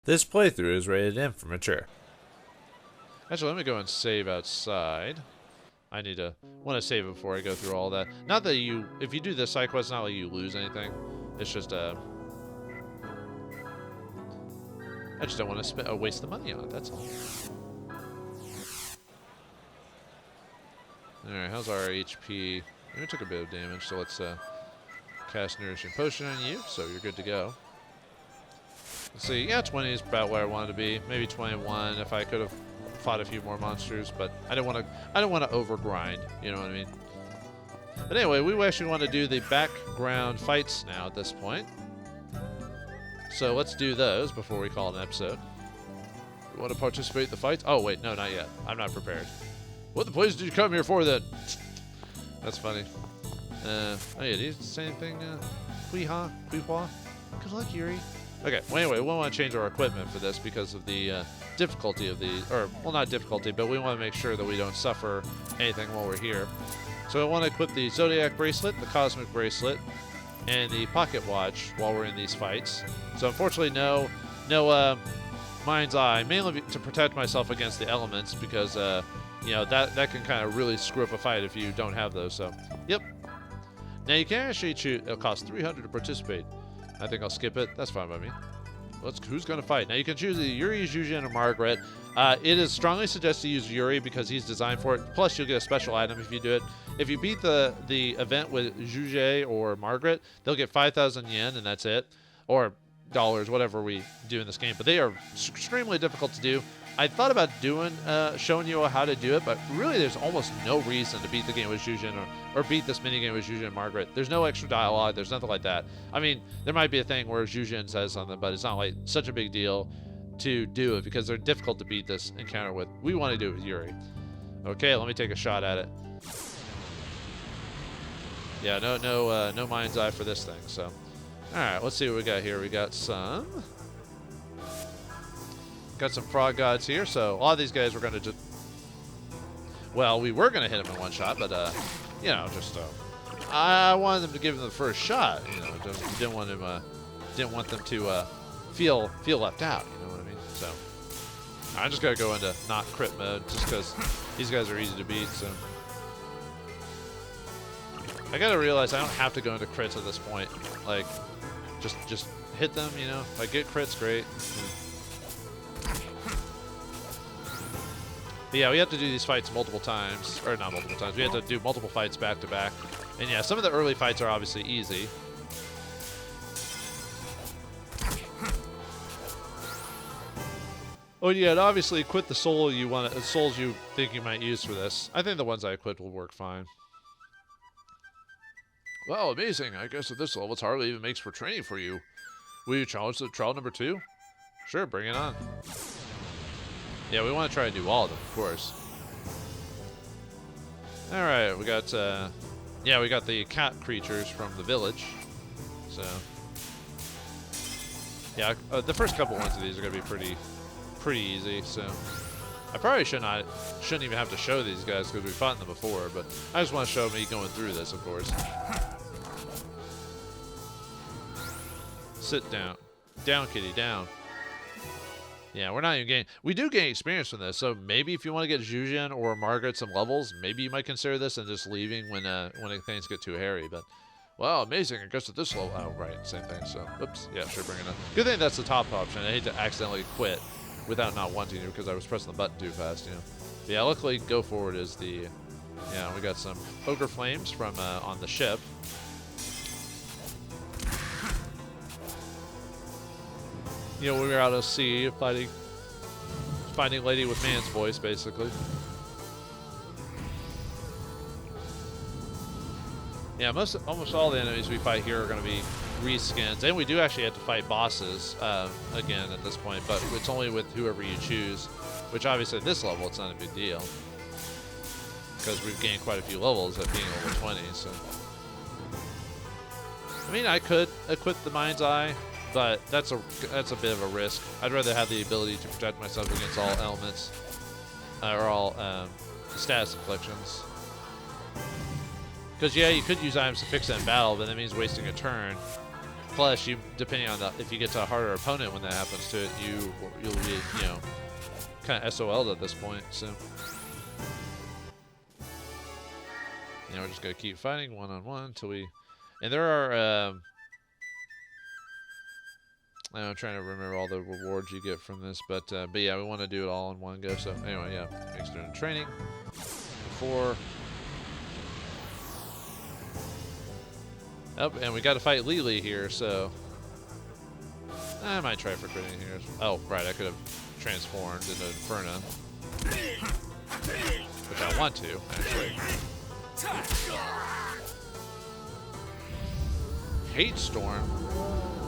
This playthrough is rated M for mature. Actually, let me go and save outside. I want to save it before I go through all that. Not that if you do this side quest, it's not like you lose anything. It's just, I just don't want to waste the money on it, that's all. Alright, how's our HP? We took a bit of damage, so let's cast Nourishing Potion on you, so you're good to go. Let's see, yeah, 20 is about where I wanted to be. Maybe 21 if I could have fought a few more monsters, but I don't want to overgrind, you know what I mean? But anyway, we actually want to do the background fights now at this point. So let's do those before we call it an episode. You want to participate in the fights? Oh wait, no, not yet. I'm not prepared. What the place did you come here for then? That's funny. Oh yeah, did you say anything? Kui-ha? Kui-hua? Good luck, Yuri. Okay, well anyway, we want to change our equipment for this because of the difficulty of the, or, well not difficulty, but we want to make sure that we don't suffer anything while we're here. So I want to equip the Zodiac Bracelet, the Cosmic Bracelet, and the Pocket Watch while we're in these fights. So unfortunately no Mind's Eye, mainly to protect myself against the elements because, you know, that can kind of really screw up a fight if you don't have those, so, yep. Now you can actually choose, it'll cost 300 to participate. I think I'll skip it. That's fine by me. Who's going to fight? Now you can choose either Yuri, Zhuzhen, or Margaret. It is strongly suggested to use Yuri because he's designed for it. Plus, you'll get a special item if you do it. If you beat the event with Zhuzhen or Margaret, they'll get 5,000 yen, and that's it. Or dollars, whatever we do in this game. But they are extremely difficult to do. I thought about showing you how to do it, but really there's almost no reason to beat the game with Zhuzhen or beat this minigame with Zhuzhen and Margaret. There's no extra dialogue. There's nothing like that. I mean, there might be a thing where Zhuzhen says something, but it's not like such a big deal to do it because they're difficult to beat this encounter with. We want to do it with Yuri. Okay, let me take a shot at it. Yeah, no Mind's Eye for this thing, so. Alright, let's see what we got here. We got some frog gods here, so a lot of these guys we're going to just... Well, we were going to hit them in one shot, but, you know, just... I wanted them to give them the first shot, you know, didn't want them to feel left out, you know what I mean? So, I just got to go into not crit mode, just because these guys are easy to beat, so... I got to realize I don't have to go into crits at this point, like, just hit them, you know? If I get crits, great. But yeah, we have to do these fights multiple times, or not multiple times, we have to do multiple fights back to back. And yeah, some of the early fights are obviously easy. Oh yeah, and obviously equip the souls you think you might use for this. I think the ones I equipped will work fine. Well, amazing. I guess at this level it's hardly even makes for training for you. Will you challenge the trial number 2? Sure, bring it on. Yeah, we want to try to do all of them, of course. Alright, we got, yeah, we got the cat creatures from the village. So, yeah, the first couple ones of these are going to be pretty easy, so. I probably shouldn't even have to show these guys because we've fought them before, but I just want to show me going through this, of course. Sit down. Down, kitty, down. Yeah, we're not even getting... We do gain experience from this, so maybe if you want to get Zhuzhen or Margaret some levels, maybe you might consider this and just leaving when things get too hairy, but... Wow, amazing. I guess at this level... Oh, right, same thing, so... Oops, yeah, sure, bring it up. Good thing that's the top option. I hate to accidentally quit without not wanting to because I was pressing the button too fast, you know. But yeah, luckily, Go Forward is the... Yeah, we got some Ogre Flames from on the ship. You know, we were out at sea fighting lady with man's voice, basically. Yeah, almost all the enemies we fight here are going to be reskins, and we do actually have to fight bosses again at this point, but it's only with whoever you choose, which obviously at this level it's not a big deal because we've gained quite a few levels at being level 20. So, I mean, I could equip the Mind's Eye. But that's a bit of a risk. I'd rather have the ability to protect myself against all elements, or all status afflictions. Because yeah, you could use items to fix it in battle, but that means wasting a turn. Plus, you depending on if you get to a harder opponent when that happens to it, you'll be kind of SOL'd at this point. So we're just gonna keep fighting one-on-one until we. And there are. I'm trying to remember all the rewards you get from this, but yeah, we want to do it all in one go. So anyway, yeah, external training. 4. Oh, and we got to fight Lily here, so I might try for critting here. Oh, right, I could have transformed into Inferno, which I want to actually. Hate Storm.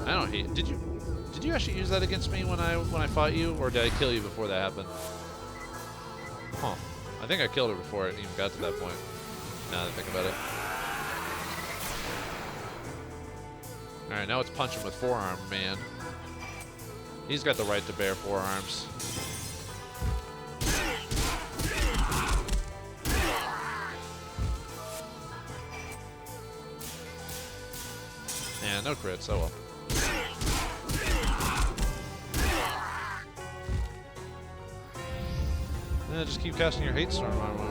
I don't hate. Did you actually use that against me when I fought you, or did I kill you before that happened? Huh. I think I killed her before it even got to that point. Now that I think about it. Alright, now it's punch him with forearm, man. He's got the right to bear forearms. Yeah, no crits, oh well. Yeah, just keep casting your hate storm on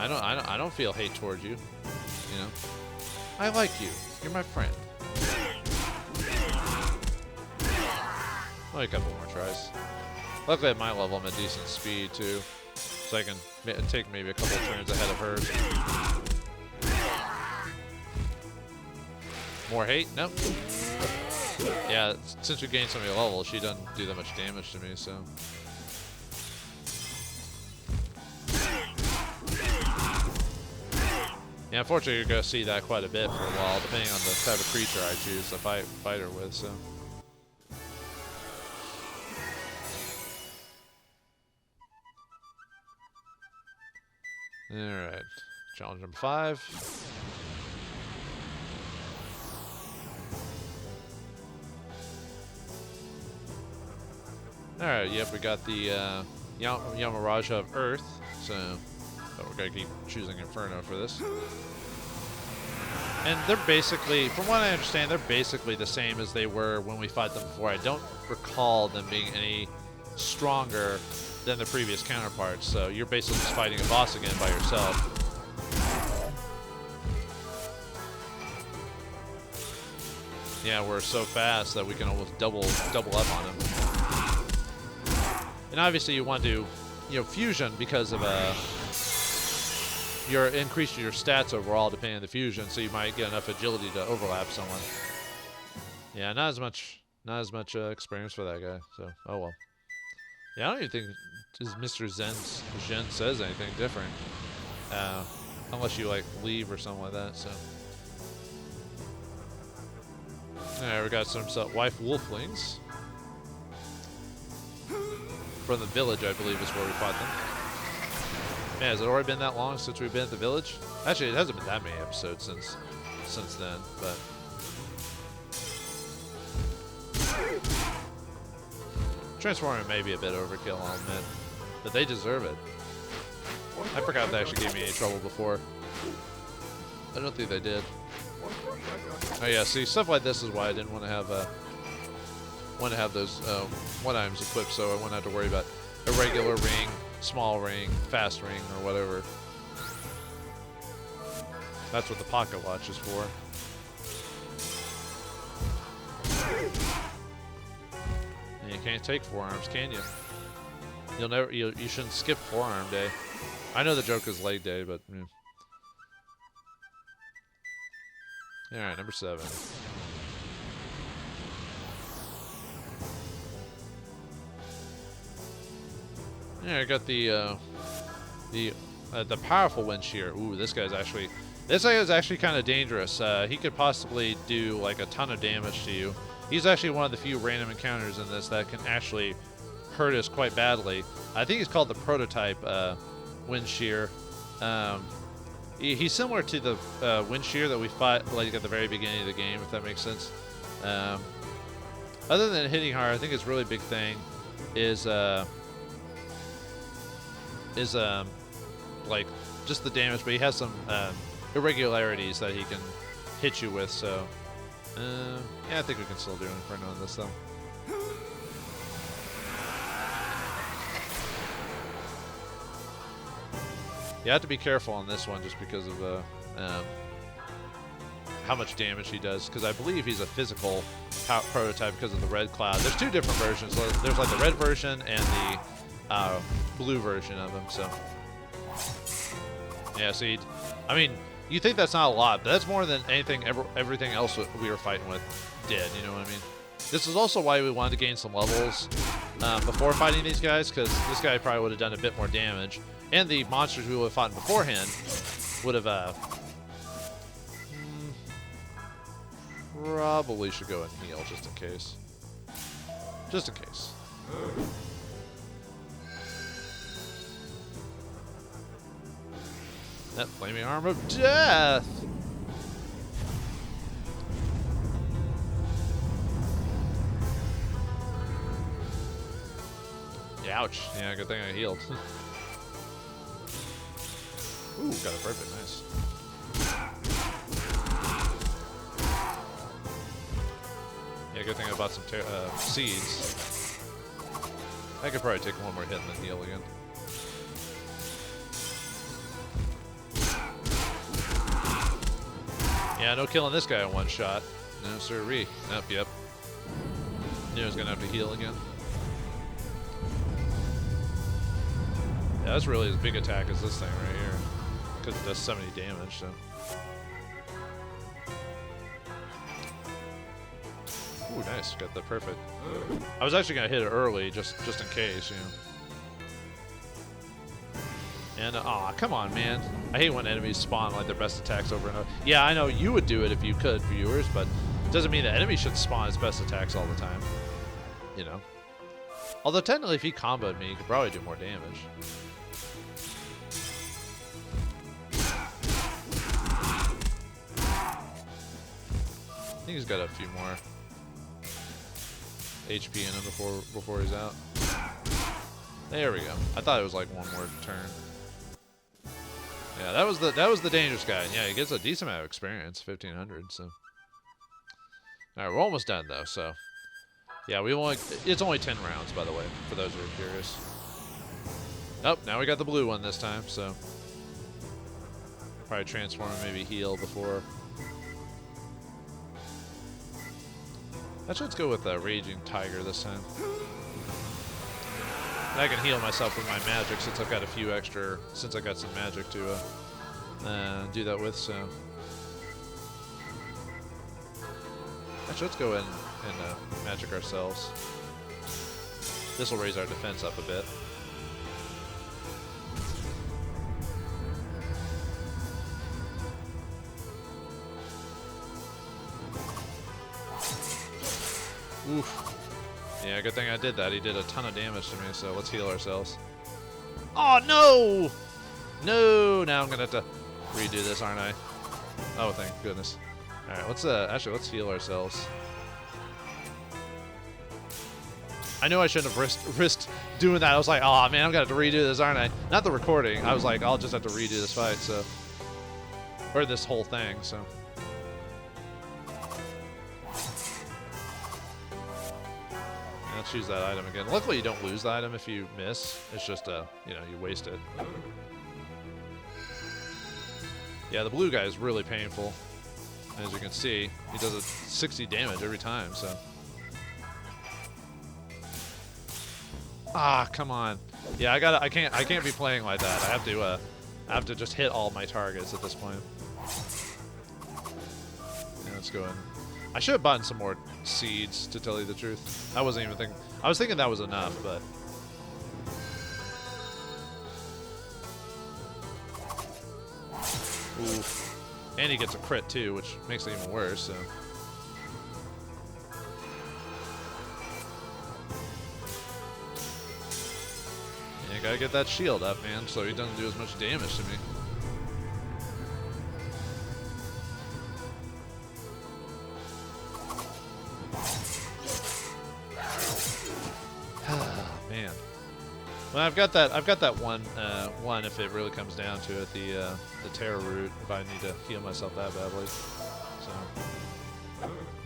I don't feel hate towards you. I like you. You're my friend. Only a couple more tries. Luckily at my level I'm at decent speed too, so I can take maybe a couple turns ahead of hers. More hate? Nope. Yeah, since we gained so many levels, she doesn't do that much damage to me, so. Yeah, unfortunately you're going to see that quite a bit for a while, depending on the type of creature I choose to fight her with, so. Alright, challenge number 5. Alright, yep, we got the Yamaraja of Earth, so but we're going to keep choosing Inferno for this. And they're basically, from what I understand, they're basically the same as they were when we fought them before. I don't recall them being any stronger than the previous counterparts, so you're basically just fighting a boss again by yourself. Yeah, we're so fast that we can almost double up on them. And obviously you want to, fusion because of you're increasing your stats overall depending on the fusion, so you might get enough agility to overlap someone. Yeah, not as much experience for that guy. So, oh well. Yeah, I don't even think Mr. Zhens says anything different, unless you like leave or something like that. So, alright, we got some wife wolflings from the village, I believe, is where we fought them. Man, has it already been that long since we've been at the village? Actually, it hasn't been that many episodes since then, but. Transforming may be a bit overkill, I'll admit, but they deserve it. I forgot they actually gave me any trouble before. I don't think they did. Oh yeah, see, stuff like this is why I didn't want to have those one items equipped, so I wouldn't have to worry about a regular ring, small ring, fast ring, or whatever. That's what the pocket watch is for. And you can't take forearms, can you? You shouldn't skip forearm day. I know the joke is leg day, but. All right, number 7. Yeah, I got the powerful wind shear. Ooh, this guy is actually kind of dangerous. He could possibly do like a ton of damage to you. He's actually one of the few random encounters in this that can actually hurt us quite badly. I think he's called the prototype wind shear. He's similar to the wind shear that we fought like at the very beginning of the game, if that makes sense. Other than hitting hard, I think his really big thing is like just the damage, but he has some irregularities that he can hit you with. So, yeah, I think we can still do Inferno on this though. You have to be careful on this one just because of how much damage he does, because I believe he's a physical prototype because of the red cloud. There's two different versions. There's like the red version and the blue version of him. So yeah, see, I mean, you think that's not a lot, but that's more than everything else we were fighting with did. You know what I mean? This is also why we wanted to gain some levels before fighting these guys, because this guy probably would have done a bit more damage, and the monsters we would have fought beforehand would have probably should go and heal just in case. Just in case. That flaming arm of death! Yeah, ouch. Yeah, good thing I healed. Ooh, got a perfect. Nice. Yeah, good thing I bought some seeds. I could probably take one more hit and then heal again. Yeah, no killing this guy in one shot. No sirree. Nope, yep. Knew I was gonna have to heal again. Yeah, that's really as big attack as this thing right here, because it does so many damage. So. Ooh, nice. Got the perfect. I was actually gonna hit it early, just in case, you know. And aw, come on, man. I hate when enemies spawn like their best attacks over and over. Yeah, I know you would do it if you could, viewers, but it doesn't mean that enemies should spawn its best attacks all the time. You know. Although technically, if he comboed me, he could probably do more damage. I think he's got a few more HP in him before he's out. There we go. I thought it was like one more turn. Yeah, that was the dangerous guy. Yeah, he gets a decent amount of experience, 1500. So, all right, we're almost done though. So, yeah, it's only 10 rounds, by the way, for those who are curious. Oh, now we got the blue one this time. So, probably transform and maybe heal before. Actually, let's go with Raging Tiger this time. And I can heal myself with my magic since I've got a few extra, since I got some magic to do that with, so. Actually, let's go in and magic ourselves. This will raise our defense up a bit. Oof. Yeah, good thing I did that. He did a ton of damage to me, so let's heal ourselves. Oh, no! No! Now I'm going to have to redo this, aren't I? Oh, thank goodness. Alright, let's heal ourselves. I knew I shouldn't have risked doing that. I was like, oh, man, I'm going to have to redo this, aren't I? Not the recording. I was like, I'll just have to redo this fight, so. Or this whole thing, so. Let's use that item again. Luckily, you don't lose the item if you miss. It's just, you know, you waste it. Yeah, the blue guy is really painful. As you can see, he does a 60 damage every time, so. Ah, come on. Yeah, I can't be playing like that. I have to just hit all my targets at this point. Yeah, let's go in. I should have bought some more seeds, to tell you the truth. I wasn't even thinking. I was thinking that was enough, but. Oof. And he gets a crit too, which makes it even worse, so. Yeah, gotta get that shield up, man, so he doesn't do as much damage to me. Man. Well, I've got that one if it really comes down to it, the terror root, if I need to heal myself that badly. So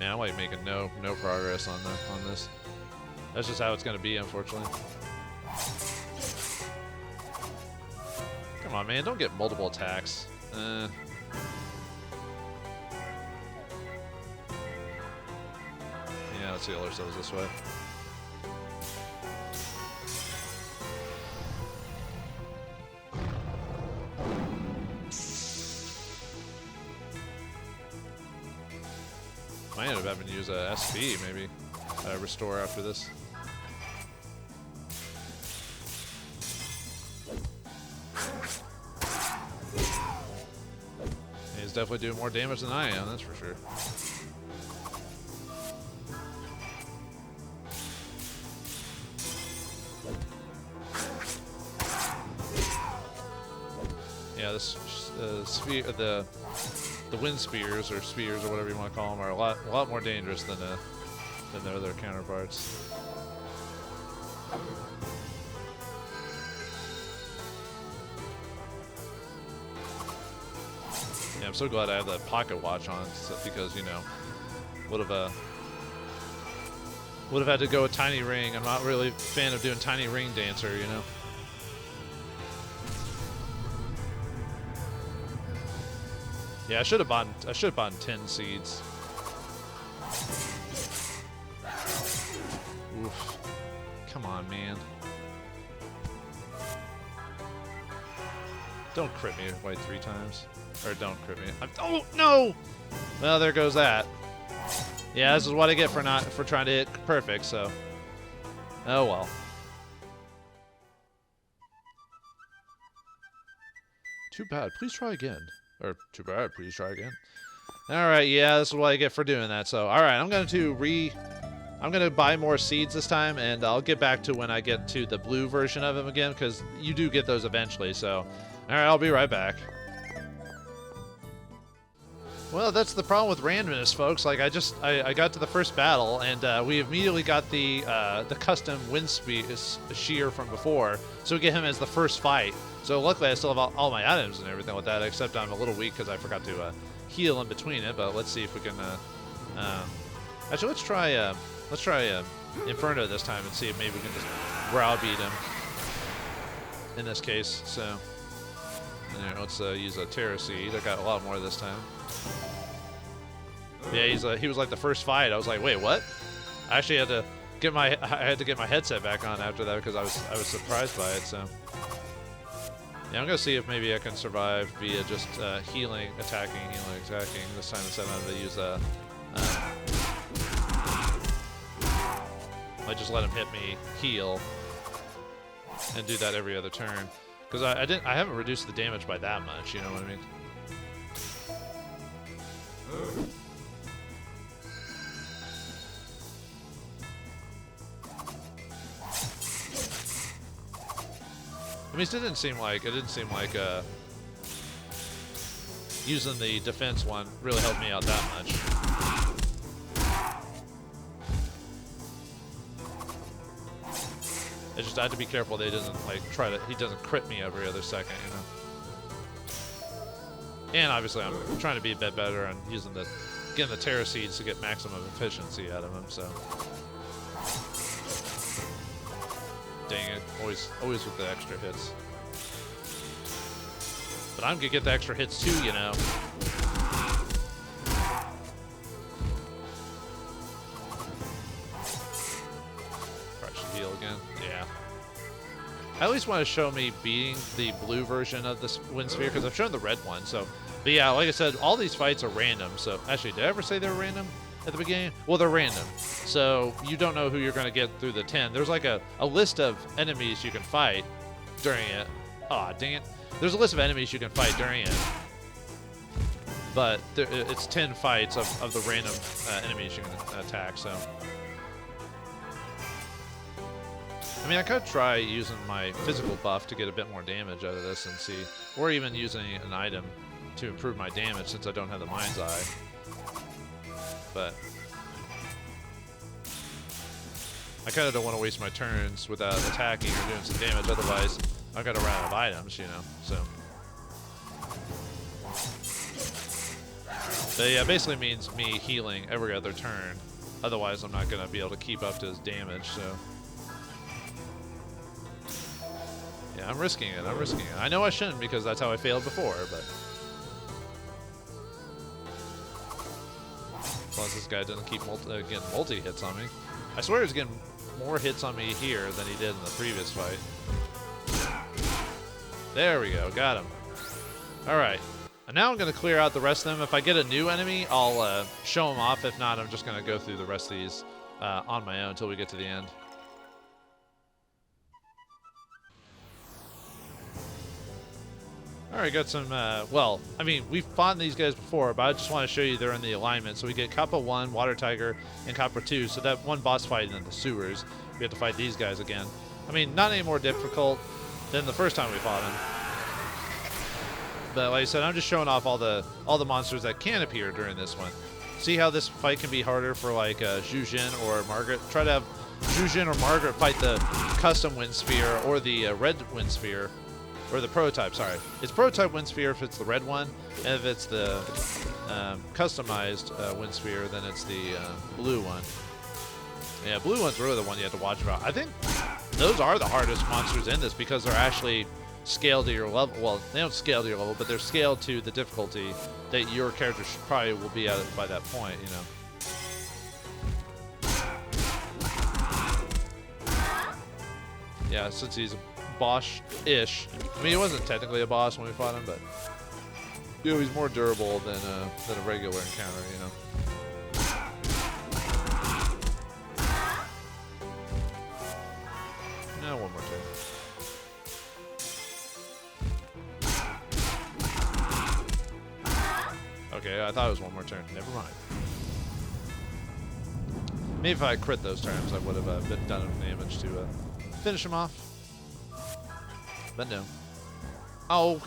yeah, I'm like making no progress on this. That's just how it's gonna be, unfortunately. Come on, man, don't get multiple attacks. Yeah, let's heal ourselves this way. Might end up having to use a SP, maybe. Restore after this. He's definitely doing more damage than I am, that's for sure. Yeah, this sphere, the wind spears or spheres or whatever you want to call them are a lot more dangerous than their other counterparts. Yeah, I'm so glad I have that pocket watch on because, you know, would have had to go with Tiny Ring. I'm not really a fan of doing Tiny Ring Dancer, you know. Yeah, I should have bought 10 seeds. Oof. Come on, man. Don't crit me like 3 times. Or don't crit me. Oh no! Well, there goes that. Yeah, this is what I get for trying to hit perfect, so. Oh well. Too bad. Please try again. Or, too bad, please try again. Alright, yeah, this is what I get for doing that. So, alright, I'm going to buy more seeds this time, and I'll get back to when I get to the blue version of them again, because you do get those eventually, so. Alright, I'll be right back. Well, that's the problem with randomness, folks. Like, I got to the first battle, and we immediately got the custom wind shear from before, so we get him as the first fight. So luckily I still have all my items and everything like that, except I'm a little weak because I forgot to heal in between it. But let's see if we can. Actually, let's try Inferno this time and see if maybe we can just browbeat him. In this case, so let's use a Terra Seed. I got a lot more this time. Yeah, he was like the first fight. I was like, wait, what? I actually had to get my headset back on after that because I was surprised by it. So. Yeah, I'm going to see if maybe I can survive via just healing, attacking. This time instead of having to use I just let him hit me, heal, and do that every other turn. Because I haven't reduced the damage by that much, you know what I mean? I mean, it didn't seem like using the defense one really helped me out that much. I just had to be careful that he doesn't he doesn't crit me every other second, you know. And obviously, I'm trying to be a bit better on getting the Terra Seeds to get maximum efficiency out of him. So. Dang it, always with the extra hits. But I'm gonna get the extra hits too, you know. Probably should heal again. Yeah. I at least want to show me beating the blue version of this wind sphere because I've shown the red one. So, but yeah, like I said, all these fights are random. So actually, did I ever say they were random at the beginning? Well, they're random. So you don't know who you're going to get through the 10. There's like a list of enemies you can fight during it. Aw, dang it. There's a list of enemies you can fight during it. But it's 10 fights of the random enemies you can attack, so. I mean, I could try using my physical buff to get a bit more damage out of this and see. Or even using an item to improve my damage since I don't have the Mind's Eye. But I kind of don't want to waste my turns without attacking or doing some damage. Otherwise, I've got to run out of items, you know. So, but yeah, basically means me healing every other turn. Otherwise, I'm not going to be able to keep up to his damage. So, yeah, I'm risking it. I'm risking it. I know I shouldn't because that's how I failed before, but. Plus, this guy doesn't keep getting multi-hits on me. I swear he's getting more hits on me here than he did in the previous fight. There we go. Got him. All right. And now I'm going to clear out the rest of them. If I get a new enemy, I'll show them off. If not, I'm just going to go through the rest of these on my own until we get to the end. All right, got some, well, I mean, we've fought these guys before, but I just want to show you they're in the alignment. So we get Kappa 1, Water Tiger, and Kappa 2. So that one boss fight in the sewers, we have to fight these guys again. I mean, not any more difficult than the first time we fought them. But like I said, I'm just showing off all the monsters that can appear during this one. See how this fight can be harder for like Zhuzhen or Margaret? Try to have Zhuzhen or Margaret fight the custom Wind Sphere or the red Wind Sphere. Or the prototype, sorry. It's prototype Wind Sphere if it's the red one, and if it's the customized Wind Sphere, then it's the blue one. Yeah, blue one's really the one you have to watch about. I think those are the hardest monsters in this because they're actually scaled to your level. Well, they don't scale to your level, but they're scaled to the difficulty that your character probably will be at by that point, you know. Yeah, since he's boss-ish. I mean, he wasn't technically a boss when we fought him, but you know, he's more durable than a regular encounter, you know. Now one more turn. Okay, I thought it was one more turn. Never mind. Maybe if I crit those turns, I would have done enough damage to finish him off. But no. Oh,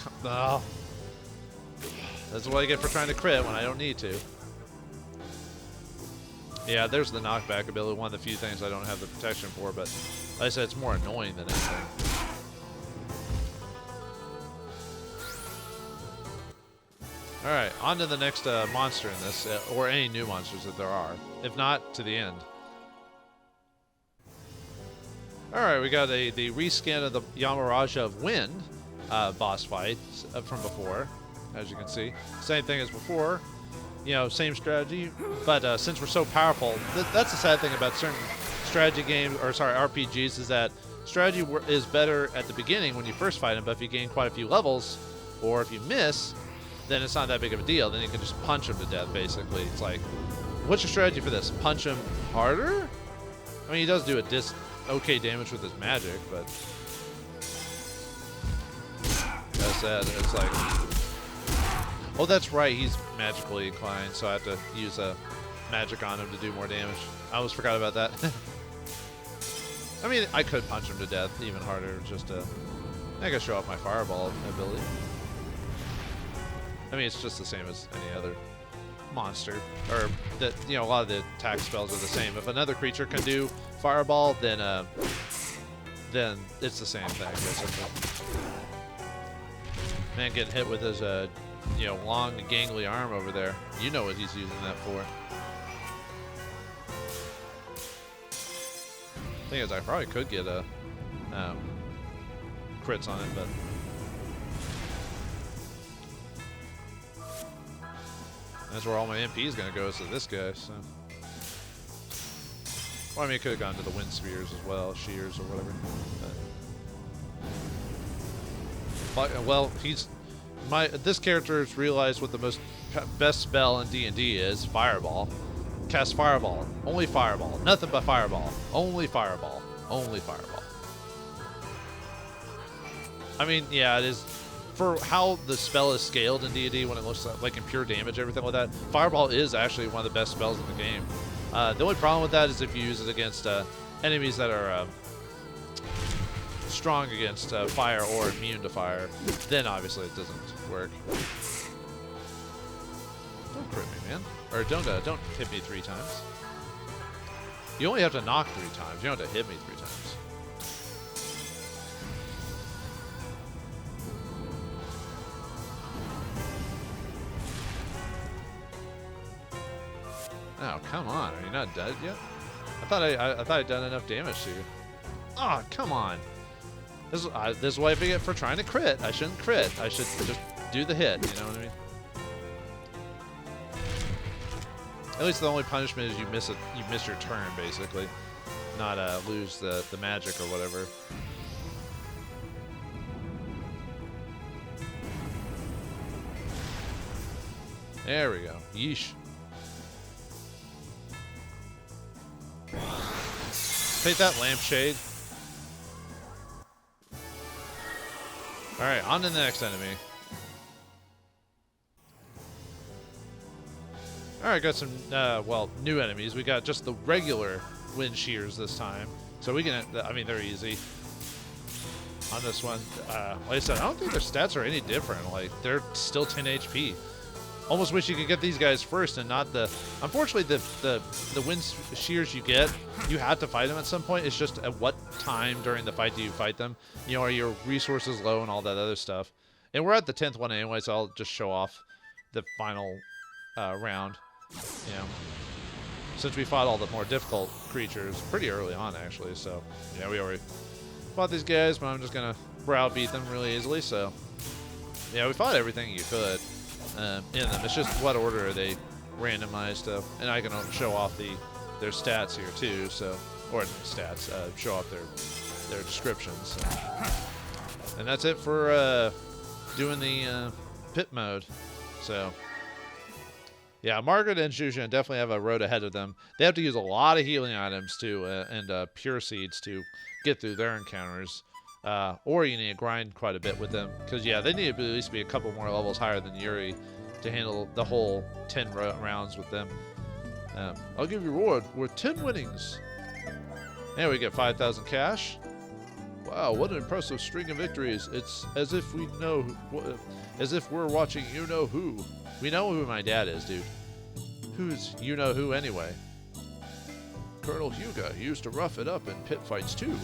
that's what I get for trying to crit when I don't need to. Yeah, there's the knockback ability, one of the few things I don't have the protection for, but like I said, it's more annoying than anything. Alright, on to the next monster in this, or any new monsters that there are. If not, to the end. Alright, we got the reskin of the Yamaraja of Wind boss fight from before, as you can see. Same thing as before, you know, same strategy, but since we're so powerful, that's the sad thing about certain strategy games, or sorry, RPGs, is that strategy is better at the beginning when you first fight them, but if you gain quite a few levels, or if you miss, then it's not that big of a deal. Then you can just punch them to death, basically. It's like, what's your strategy for this? Punch him harder? I mean, he does do a okay damage with his magic, but that's sad. It's like, oh, that's right, he's magically inclined, so I have to use a magic on him to do more damage. I almost forgot about that. I mean, I could punch him to death even harder, just to, I gotta show off my fireball ability. I mean, it's just the same as any other monster, or that, you know, a lot of the attack spells are the same. If another creature can do fireball, then it's the same thing, basically. Man getting hit with his you know, long gangly arm over there. You know what he's using that for. Thing is, I probably could get a crits on it, but that's where all my MP is gonna go, is to this guy. So, well, I mean, it could have gone to the wind spheres as well, shears or whatever. But, well, this character has realized what the best spell in D&D is: fireball. Cast fireball. Only fireball. Nothing but fireball. Only fireball. Only fireball. I mean, yeah, it is. For how the spell is scaled in D&D, when it looks like in pure damage, everything like that, fireball is actually one of the best spells in the game. The only problem with that is if you use it against enemies that are strong against fire or immune to fire, then obviously it doesn't work. Don't crit me, man. Or don't hit me 3 times. You only have to knock 3 times. You don't have to hit me 3 times. Oh, come on. Are you not dead yet? I thought I'd done enough damage to you. Oh, come on. This is what I get for trying to crit. I shouldn't crit. I should just do the hit. You know what I mean? At least the only punishment is you miss your turn, basically. Not lose the magic or whatever. There we go. Yeesh. Take that lampshade. Alright, on to the next enemy. Alright, got some, well, new enemies. We got just the regular wind shears this time. So we can, I mean, they're easy. On this one, like I said, I don't think their stats are any different. Like, they're still 10 HP. Almost wish you could get these guys first and not the... Unfortunately, the wind shears you get, you have to fight them at some point. It's just at what time during the fight do you fight them? You know, are your resources low and all that other stuff? And we're at the 10th one anyway, so I'll just show off the final round. You know, since we fought all the more difficult creatures pretty early on, actually. So, yeah, we already fought these guys, but I'm just going to browbeat them really easily. So, yeah, we fought everything you could. In them. It's just what order are they randomized to, and I can show off their stats here too. So, or stats, show off their descriptions. So. And that's it for doing the pit mode. So, yeah, Margaret and Zhuzhen definitely have a road ahead of them. They have to use a lot of healing items too, and pure seeds to get through their encounters. Or you need to grind quite a bit with them. Because, yeah, they need to at least be a couple more levels higher than Yuri to handle the whole 10 rounds with them. I'll give you a reward worth 10 winnings. And we get 5,000 cash. Wow, what an impressive string of victories. It's as if we know, as if we're watching You Know Who. We know who my dad is, dude. Who's You Know Who anyway? Colonel Hyuga used to rough it up in pit fights too.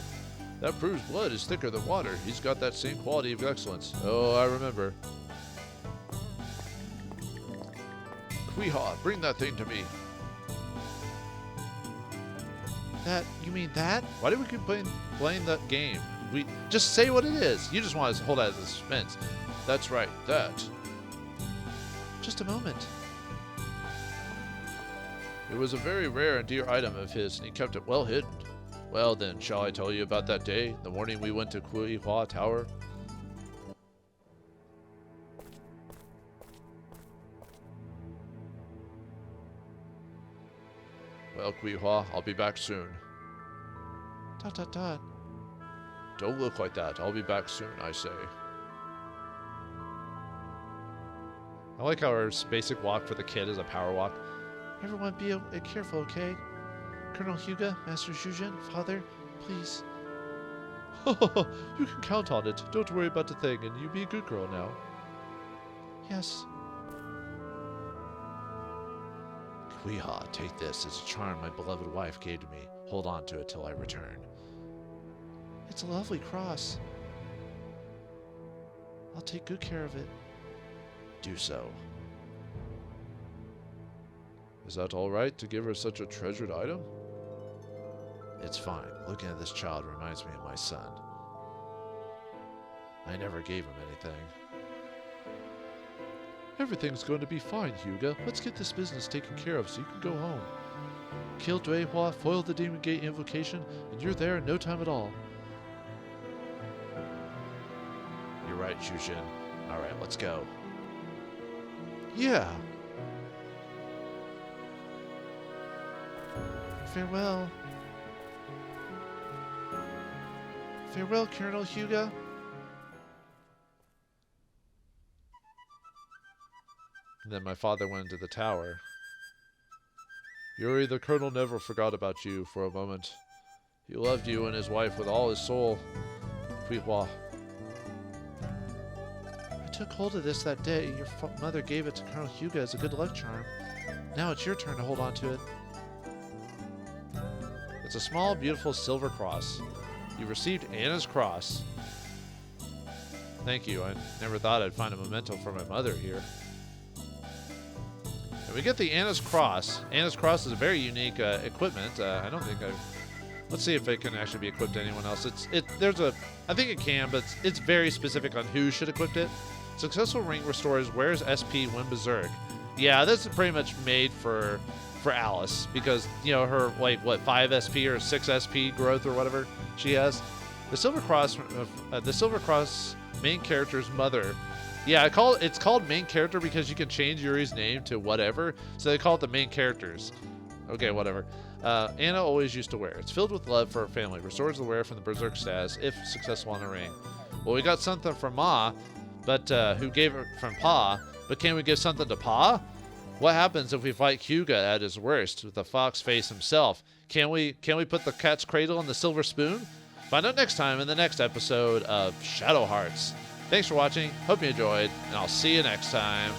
That proves blood is thicker than water. He's got that same quality of excellence. Oh, I remember. Kweehaw, bring that thing to me. That? You mean that? Why do we keep playing that game? We just say what it is. You just want us to hold out the suspense. That's right, that. Just a moment. It was a very rare and dear item of his, and he kept it well hidden. Well then, shall I tell you about that day, the morning we went to Kweehaw Tower? Well, Kweehaw, I'll be back soon. Dot dot dot. Don't look like that. I'll be back soon, I say. I like how our basic walk for the kid is a power walk. Everyone be careful, okay? Colonel Hyuga, Master Zhuzhen, Father, please. You can count on it. Don't worry about a thing, and you be a good girl now. Yes. Kweehaw, take this. It's a charm my beloved wife gave to me. Hold on to it till I return. It's a lovely cross. I'll take good care of it. Do so. Is that all right to give her such a treasured item? It's fine. Looking at this child reminds me of my son. I never gave him anything. Everything's going to be fine, Hyuga. Let's get this business taken care of so you can go home. Kill Dweihua, foil the Demon Gate invocation, and you're there in no time at all. You're right, Zhuzhen. Alright, let's go. Yeah. Farewell. Farewell, Colonel Hyuga. And then my father went into the tower. Yuri, the Colonel never forgot about you for a moment. He loved you and his wife with all his soul. Kweehaw. I took hold of this that day. Your mother gave it to Colonel Hyuga as a good luck charm. Now it's your turn to hold on to it. It's a small, beautiful silver cross. You received Anna's cross. Thank you. I never thought I'd find a memento for my mother here. And we get the Anna's cross. Anna's cross is a very unique equipment. I don't think I've... Let's see if it can actually be equipped to anyone else. I think it can, but it's very specific on who should equip it. Successful ring restores wearer's SP when berserk. Yeah, this is pretty much made for Alice because, you know, her, like, what, 5 SP or 6 SP growth or whatever she has. The Silver Cross main character's mother. Yeah, it's called main character because you can change Yuri's name to whatever, so they call it the main characters. Okay, whatever. Anna always used to wear. It's filled with love for her family. Restores the wearer from the berserk status if successful on a ring. Well, we got something from Ma, but who gave it from Pa? But can we give something to Pa? What happens if we fight Hyuga at his worst with the fox face himself? Can we put the cat's cradle in the silver spoon? Find out next time in the next episode of Shadow Hearts. Thanks for watching. Hope you enjoyed, and I'll see you next time.